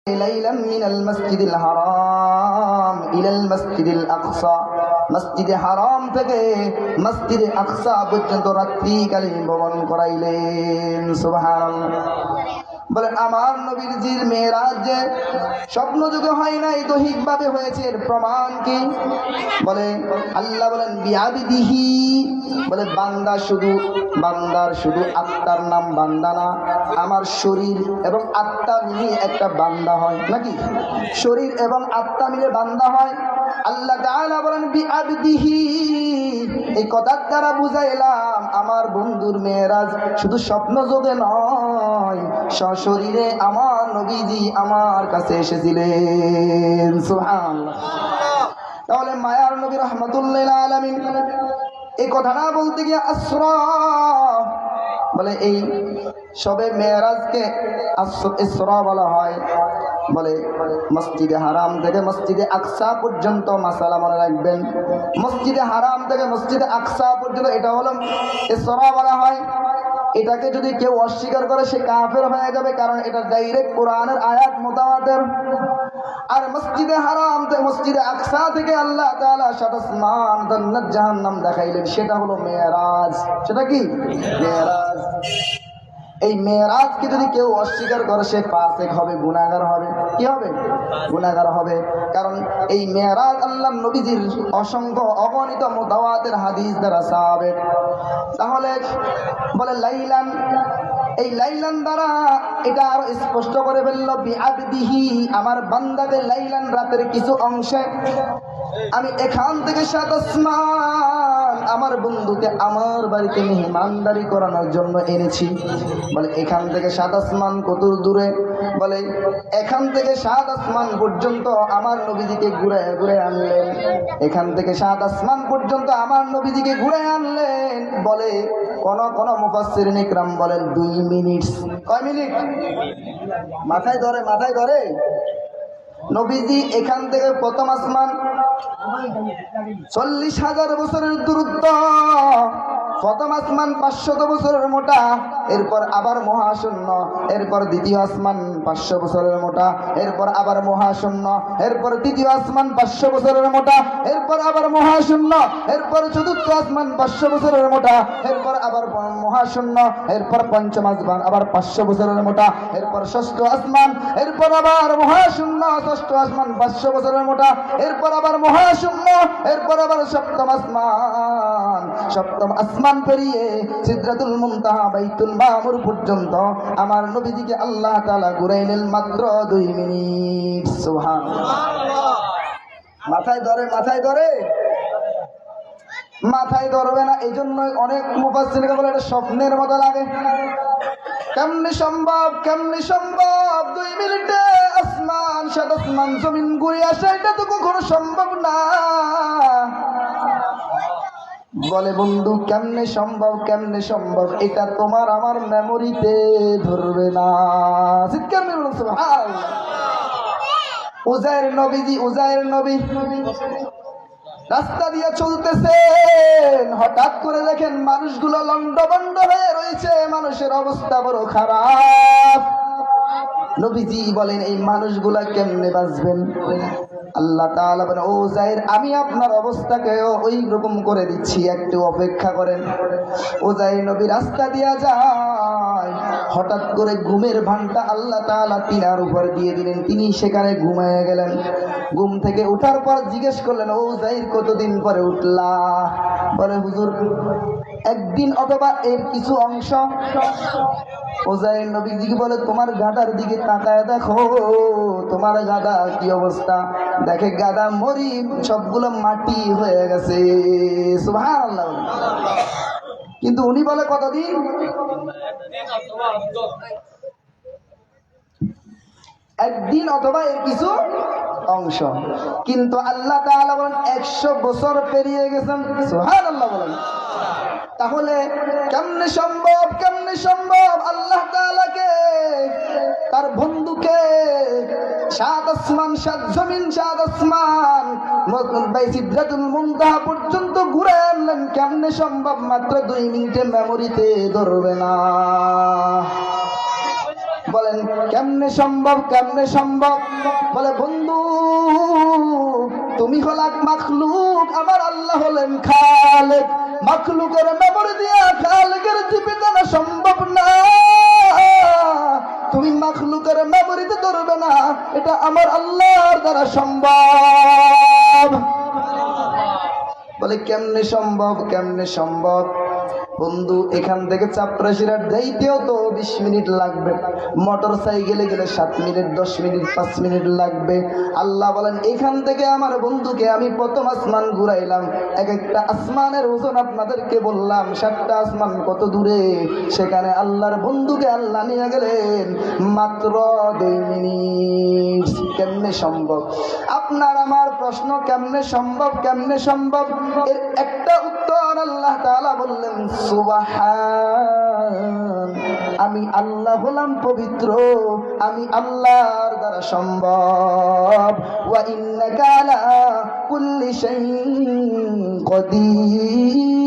ليلا من المسجد الحرام إلى المسجد الأقصى মসজিদে হারাম থেকে মসজিদে আকসা পর্যন্ত রাত্রিকালীন ভ্রমণ করাইলেন। সুবহানাল্লাহ। বলেন আমার নবীর জির মেরাজ যে স্বপ্ন যুগে হয় নাই, দৈহিকভাবে হয়েছে, এর প্রমাণ কি? বলে আল্লাহ বলেন বিআবিদিহি, বলে বান্দার শুধু আত্মার নাম বান্দা না, আমার শরীর এবং আত্মা মিলে একটা বান্দা হয় নাকি? শরীর এবং আত্মা মিলে বান্দা হয়। আল্লাহ তাআলা বলেন বিআবিদিহি, এই কথার দ্বারা বুঝাইলাম আমার বন্ধুর মেরাজ শুধু স্বপ্ন যোগে নয়, সশরীরে আমার নবীজি আমার কাছে এসেছিলেন। সুবহানাল্লাহ। তাহলে মায়ার নবী রাহমাতুল্লিল আলামিন এই কথা না বলতে গিয়ে আসরা, বলে এই সবে মেরাজকে ইসরা বলা হয়। বলে মসজিদে হারাম থেকে মসজিদে আকসা পর্যন্ত, মাসালা মনে রাখবেন, মসজিদে হারাম থেকে মসজিদে আকসা পর্যন্ত এটা হলো ইসরা বলা হয়। এটাকে যদি কেউ অস্বীকার করে সে কাফের হয়ে যাবে, কারণ এটা ডাইরেক্ট কোরআনের আয়াত মুতাওয়াতির। আর মসজিদে হারাম থেকে মসজিদে আকসা থেকে আল্লাহ তাআলা সাত আসমান জান্নাত জাহান্নাম দেখাইলেন, সেটা হলো মেরাজ। সেটা কি? মেরাজ। এই মেরাজকে যদি কেউ অস্বীকার করে সে ফাসিক হবে, গুনাহগার হবে। কি হবে? গুনাহগার হবে। কারণ এই মেরাজ আল্লাহর নবীজির অসংখ্য অগণিত মুতাওয়াতির হাদিস দ্বারা সাবিত। তাহলে বলে লাইলান, এই লাইলান দ্বারা এটা আরো স্পষ্ট করে বলল বিআবদিহি, আমার বান্দাকে লাইলান রাতের কিছু অংশে আমি এখান থেকে সাত আসমান আমার বন্ধুকে আমার বাড়িতে মেহমানদারি করানোর জন্য এনেছি। বলে এখান থেকে সাত আসমান কত দূরে? বলে এখান থেকে সাত আসমান পর্যন্ত আমার নবীজিকে ঘুরে ঘুরে আনলেন। এখান থেকে সাত আসমান পর্যন্ত আমার নবীজিকে ঘুরে আনলেন। বলে কোন মুফাসসিরিন ইকরাম বলেন 2 মিনিট। কয় মিনিট? মাথায় ধরে নবীজি এখান থেকে প্রথম আসমান 40,000 বছরের দূরত্ব, প্রথম আসমান 500 বছরের মোটা, এরপর আবার মহাশূন্য, এরপর দ্বিতীয় আসমান 500 বছরের মোটা, এরপর আবার মহাশূন্য, এরপর তৃতীয় আসমান 500 বছরের মোটা, এরপর আবার মহাশূন্য, এরপর চতুর্থ আসমান 500 বছরের মোটা, এরপর আবার মহাশূন্য, এরপর পঞ্চম আসমান আবার 500 বছরের মোটা, এরপর ষষ্ঠ আসমান, এরপর আবার মহাশূন্য, ষষ্ঠ আসমান 500 বছরের মোটা, এরপর আবার মহাশূন্য, এরপর আবার সপ্তম আসমান পেরিয়ে সিদরাতুল মুনতাহা বাইতুল মামুর পর্যন্ত আমার নবীজিকে আল্লাহ তাআলা ঘুরাইলেন মাত্র 2 মিনিট। সুবহানাল্লাহ। মাথায় ধরবে না। এই জন্যই অনেক মুফাসসিররা বলে এটা স্বপ্নের মতো লাগে। কেমনে সম্ভব 2 মিনিটে আসমান সাত আসমান জমিন ঘুরে আসে? এটা তো কখনো সম্ভব না। বলে বন্ধু কেমনে সম্ভব? এটা তোমার আমার মেমোরিতে ধরবে না। উজাইর নবী রাস্তা দিয়ে চলতেছেন, হঠাৎ করে দেখেন মানুষগুলো লন্ডভন্ড হয়ে রয়েছে, মানুষের অবস্থা বড় খারাপ। নবীজি বলেন এই মানুষগুলা কেমনে বাঁচবেন? আল্লাহ তাআলা বলেন ও উজাইর, আমি আপনার অবস্থাকে ওই রকম করে দিচ্ছি, একটু অপেক্ষা করেন। উজাইর নবী রাস্তা দিয়া যায়, হঠাৎ করে ঘুমের ভানটা আল্লাহ তাআলা তিনার উপর দিয়ে দিলেন, তিনি সেখানে ঘুমিয়ে গেলেন। ঘুম থেকে উঠার পর জিজ্ঞেস করলেন ও উজাইর কতদিন পরে উঠলা? বলে হুজুর একদিন অথবা এর কিছু অংশ। উজাইর নবীজি বলে তোমার গাদার দিকে তাকায় দেখো, তোমার গাদা কি অবস্থা? দেখে গাদা মরি সবগুলো মাটি হয়ে গেছে। সুবহানাল্লাহ। কিন্তু উনি বলে কতদিন? একদিন অথবা এর কিছু অংশ। কিন্তু আল্লাহ তাআলা বলেন 100 বছর পেরিয়ে গেছেন। সুবহানাল্লাহ বলেন। তাহলে কেমনে সম্ভব আল্লাহ তাআলাকে তার বন্ধুকে সাত আসমান সাত জমিন সাত আসমান সিদরাতুল মুনতাহা পর্যন্ত ঘুরে আনলেন? কেমনে সম্ভব? মাত্র 2 মিনিটে মেমোরিতে ধরবে না। বলেন কেমনে সম্ভব, কেমনে সম্ভব? বলে বন্ধু তুমি হলা মাখলুক, আমার আল্লাহ হলেন খালেক। মাখলুকের মেমরি দিয়া খালেকের জীবিত না সম্ভব না। তুমি মাখলুকের মেমরিতে ধরবে না, এটা আমার আল্লাহর দ্বারা সম্ভব। বলে কেমনে সম্ভব, কেমনে সম্ভব? বন্ধু এখান থেকে চাপরাশিরার যাইতেও তো 20 মিনিট লাগবে, মোটর সাইকেলে গেলে 7 মিনিট 10 মিনিট 5 মিনিট লাগবে। আল্লাহ বলেন এখান থেকে আমার বন্ধুকে আমি প্রথম আসমান ঘুরাইলাম, এক একটা আসমানের ওজন আপনাদেরকে বললাম, 7টা আসমান কত দূরে, সেখানে আল্লাহর বন্ধুকে আল্লাহ নিয়ে গেলেন মাত্র 2 মিনিট। কেমনে সম্ভব? আপনার আমার প্রশ্ন কেমনে সম্ভব, কেমনে সম্ভব? এর একটা উত্তর আল্লাহ তাআলা বললেন সুবহান, আমি আল্লাহ হলাম পবিত্র, আমি আল্লাহর দ্বারা সম্ভব। ওয়া ইন্নাকা আলা কুল্লি শাইইন কাদির,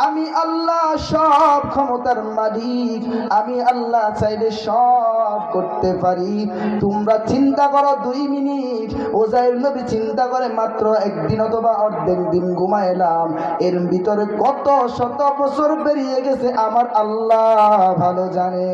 আমি আল্লাহ সব ক্ষমতার মালিক, আমি আল্লাহ চাইলে সব করতে পারি। তোমরা চিন্তা করো 2 মিনিট, ওজাইর নবী চিন্তা করে মাত্র 1 দিন অথবা অর্ধেক দিন ঘুমাইলাম, এর ভিতরে কত শত বছর পেরিয়ে গেছে আমার আল্লাহ ভালো জানে।